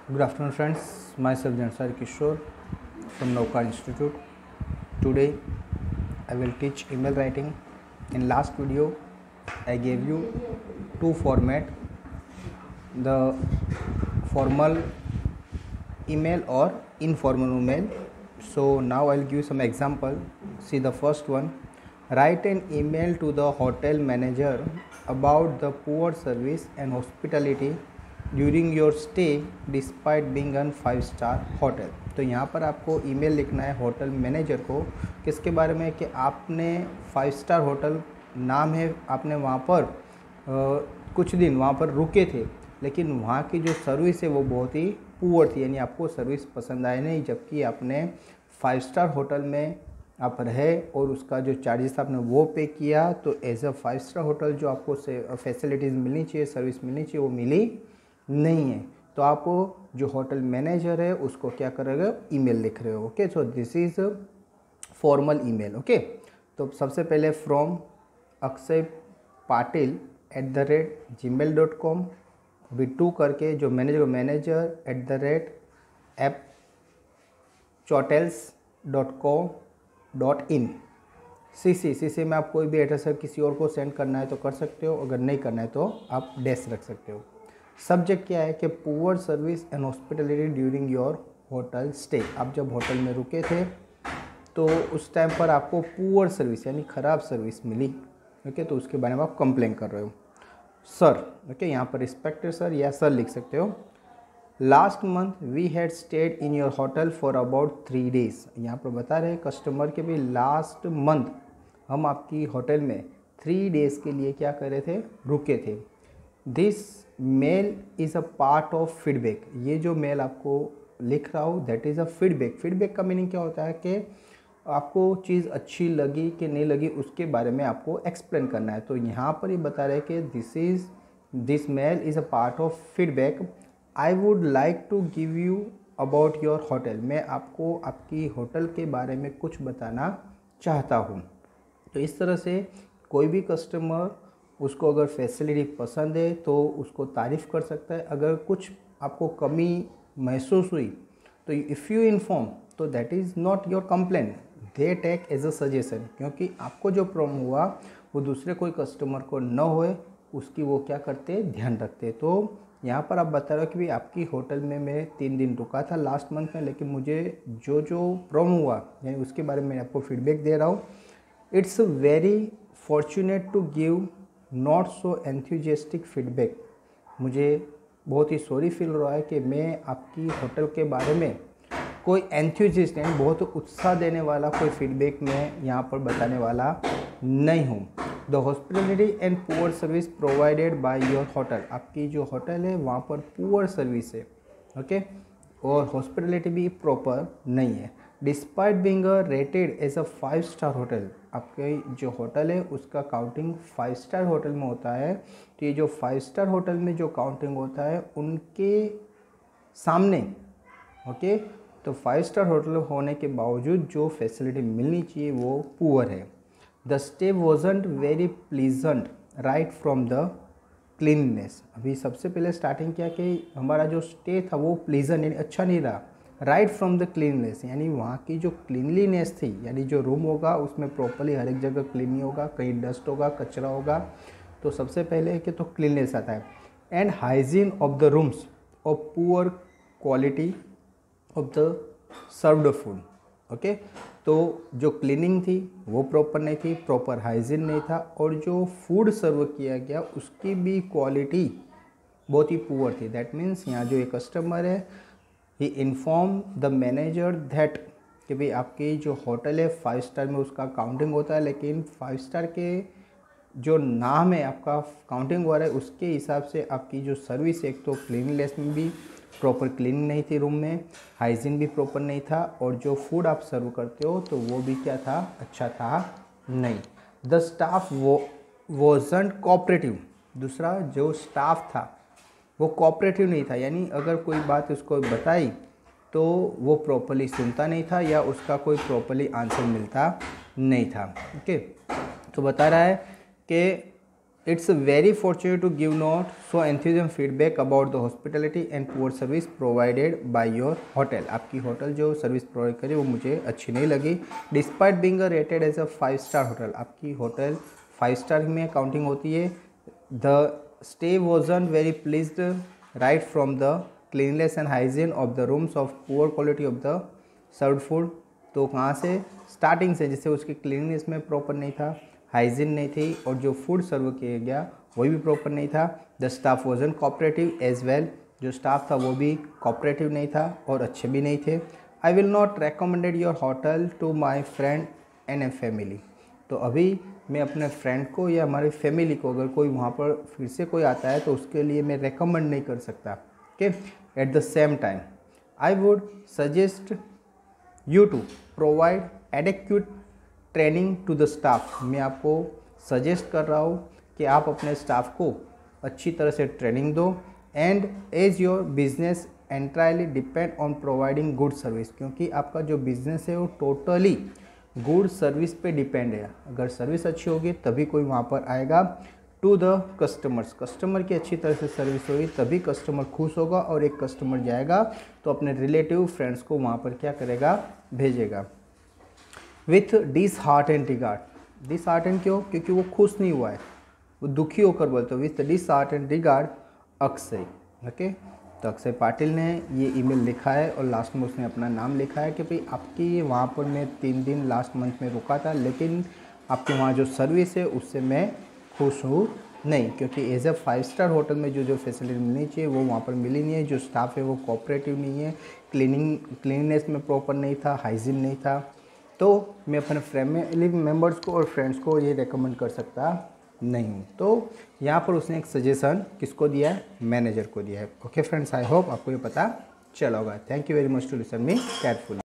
Good afternoon, friends. Myself Jansar Kishore from Naukar Institute. Today, I will teach email writing. In last video, I gave you two format: the formal email or informal email. So now I'll give you some example. See the first one. Write an email to the hotel manager about the poor service and hospitality during your stay despite being an five-star hotel. तो यहाँ पर आपको email लिखना है hotel manager को किसके बारे में कि आपने 5-स्टार होटल नाम है, आपने वहाँ पर कुछ दिन वहाँ पर रुके थे, लेकिन वहाँ की जो सर्विस है वो बहुत ही पुअर थी, यानी आपको सर्विस पसंद आए नहीं, जबकि आपने 5-स्टार होटल में आप रहे और उसका जो चार्जेस आपने वो पे किया। तो एज अ 5-स्टार होटल जो आपको फैसिलिटीज़ मिलनी चाहिए, सर्विस मिलनी चाहिए, वो मिली नहीं है। तो आप जो होटल मैनेजर है उसको क्या करेगा, ईमेल लिख रहे हो। Okay, so this is formal email. Okay, तो सबसे पहले फ्रॉम akshay.patil@gmail.com v2 करके जो मैनेजर @chotels.com.in CC में आप कोई भी एड्रेस है किसी और को सेंड करना है तो कर सकते हो, अगर नहीं करना है तो आप डैश रख सकते हो। सब्जेक्ट क्या है कि poor service and hospitality during your hotel stay. आप जब होटल में रुके थे तो उस टाइम पर आपको पुअर सर्विस यानी ख़राब सर्विस मिली। ओके, तो उसके बारे में आप कंप्लेन कर रहे हो। सर, ओके, यहाँ पर रिस्पेक्टेड सर या सर लिख सकते हो। Last month we had stayed in your hotel for about 3 days। यहाँ पर बता रहे हैं कस्टमर के भी लास्ट मंथ हम आपकी होटल में 3 days के लिए क्या कर रहे थे, रुके थे। This mail is a part of feedback. ये जो मेल आपको लिख रहा हूँ that is a feedback. Feedback का मीनिंग क्या होता है कि आपको चीज़ अच्छी लगी कि नहीं लगी उसके बारे में आपको एक्सप्लेन करना है। तो यहाँ पर ये बता रहे हैं कि this mail is a part of feedback. I would like to give you about your hotel. मैं आपको आपकी होटल के बारे में कुछ बताना चाहता हूँ। तो इस तरह से कोई भी कस्टमर उसको अगर फैसिलिटी पसंद है तो उसको तारीफ़ कर सकता है। अगर कुछ आपको कमी महसूस हुई तो इफ़ यू इन्फॉर्म तो that is not your complain, they take as a suggestion. क्योंकि आपको जो प्रॉब्लम हुआ वो दूसरे कोई कस्टमर को न होए उसकी वो क्या करते, ध्यान रखते। तो यहाँ पर आप बता रहे हो कि भाई आपकी होटल में मैं 3 दिन रुका था लास्ट मंथ में, लेकिन मुझे जो प्रॉब्लम हुआ यानी उसके बारे में आपको फीडबैक दे रहा हूँ। It's very fortunate to give not so enthusiastic feedback. मुझे बहुत ही सॉरी फील हो रहा है कि मैं आपकी होटल के बारे में कोई एंथुजियास्ट यानी बहुत उत्साह देने वाला कोई फीडबैक मैं यहाँ पर बताने वाला नहीं हूँ। The hospitality and poor service provided by your hotel. आपकी जो होटल है वहाँ पर पुअर सर्विस है, ओके, और हॉस्पिटलिटी भी प्रॉपर नहीं है। Despite being rated as a five star hotel. आपके जो होटल है उसका काउंटिंग 5-स्टार होटल में होता है। तो ये जो 5-स्टार होटल में जो काउंटिंग होता है उनके सामने, ओके, तो 5-स्टार होटल होने के बावजूद जो फैसिलिटी मिलनी चाहिए वो पुअर है। The stay wasn't very pleasant right from the cleanness. अभी सबसे पहले स्टार्टिंग किया कि हमारा जो स्टे था वो प्लीजेंट यानी अच्छा नहीं रहा। राइट फ्रॉम द क्लीननेस यानी वहाँ की जो क्लीनलीनेस थी, यानी जो रूम होगा उसमें प्रॉपरली हर एक जगह क्लीन नहीं होगा, कहीं डस्ट होगा, कचरा होगा। तो सबसे पहले है कि तो क्लीननेस आता है। And hygiene of the rooms of poor quality of the served food. Okay, तो जो क्लीनिंग थी वो प्रॉपर नहीं थी, प्रॉपर हाइजीन नहीं था, और जो फूड सर्व किया गया उसकी भी क्वालिटी बहुत ही पुअर थी। दैट मीन्स यहाँ जो एक कस्टमर है ही इन्फॉर्म द मैनेजर दैट कि भाई आपकी जो होटल है 5-स्टार में उसका काउंटिंग होता है, लेकिन 5-स्टार के जो नाम है आपका काउंटिंग हो रहा है उसके हिसाब से आपकी जो सर्विस है, एक तो क्लीननेस में भी प्रॉपर क्लीन नहीं थी रूम में, हाइजीन भी प्रॉपर नहीं था, और जो फूड आप सर्व करते हो तो वो भी क्या था, अच्छा था नहीं। The staff wasn't cooperative. दूसरा जो स्टाफ था वो कोऑपरेटिव नहीं था, यानी अगर कोई बात उसको बताई तो वो प्रॉपरली सुनता नहीं था या उसका कोई प्रॉपरली आंसर मिलता नहीं था। ओके, तो बता रहा है कि it's very fortunate to give not so enthusiasm feedback about the hospitality and poor service provided by your hotel. आपकी होटल जो सर्विस प्रोवाइड करी वो मुझे अच्छी नहीं लगी। Despite being rated as a 5 star hotel, आपकी होटल 5 स्टार में काउंटिंग होती है। The stay wasn't very pleased right from the cleanness and hygiene of the rooms of poor quality of the served food. तो कहाँ से स्टार्टिंग से, जैसे उसकी क्लीननेस में प्रॉपर नहीं था, हाइजीन नहीं थी, और जो फूड सर्व किया गया वही भी प्रॉपर नहीं था। The staff wasn't cooperative as well, जो स्टाफ था वो भी कोऑपरेटिव नहीं था और अच्छे भी नहीं थे। I will not recommended your hotel to my friend and a family. तो अभी मैं अपने फ्रेंड को या हमारी फैमिली को, अगर कोई वहाँ पर फिर से कोई आता है तो उसके लिए मैं रेकमेंड नहीं कर सकता। Okay, at the same time I would suggest you to provide adequate training to the staff. मैं आपको सजेस्ट कर रहा हूँ कि आप अपने स्टाफ को अच्छी तरह से ट्रेनिंग दो। And as your business entirely depend on providing good service, क्योंकि आपका जो बिजनेस है वो टोटली गुड सर्विस पे डिपेंड है। अगर सर्विस अच्छी होगी तभी कोई वहाँ पर आएगा। टू द कस्टमर्स, कस्टमर की अच्छी तरह से सर्विस होगी तभी कस्टमर खुश होगा, और एक कस्टमर जाएगा तो अपने रिलेटिव फ्रेंड्स को वहाँ पर क्या करेगा, भेजेगा। With dis heart and regard, dis heart and क्यों, क्योंकि वो खुश नहीं हुआ है, वो दुखी होकर बोलते हो। With dis heart and regard Akshay. Okay, तो अक्षय पाटिल ने ये ईमेल लिखा है और लास्ट में उसने अपना नाम लिखा है कि भाई आपकी वहाँ पर मैं 3 दिन लास्ट मंथ में रुका था, लेकिन आपके वहाँ जो सर्विस है उससे मैं खुश हूँ नहीं, क्योंकि एज ए 5 स्टार होटल में जो फैसिलिटी मिलनी चाहिए वो वहाँ पर मिली नहीं है। जो स्टाफ है वो कोऑपरेटिव नहीं है, क्लीनिंगनेस में प्रॉपर नहीं था, हाइजीन नहीं था। तो मैं अपने फैमिली मेम्बर्स को और फ्रेंड्स को ये रेकमेंड कर सकता नहीं हूँ। तो यहाँ पर उसने एक सजेशन किसको दिया है, मैनेजर को दिया है। ओके फ्रेंड्स, आई होप आपको ये पता चला होगा। Thank you very much to listen me carefully.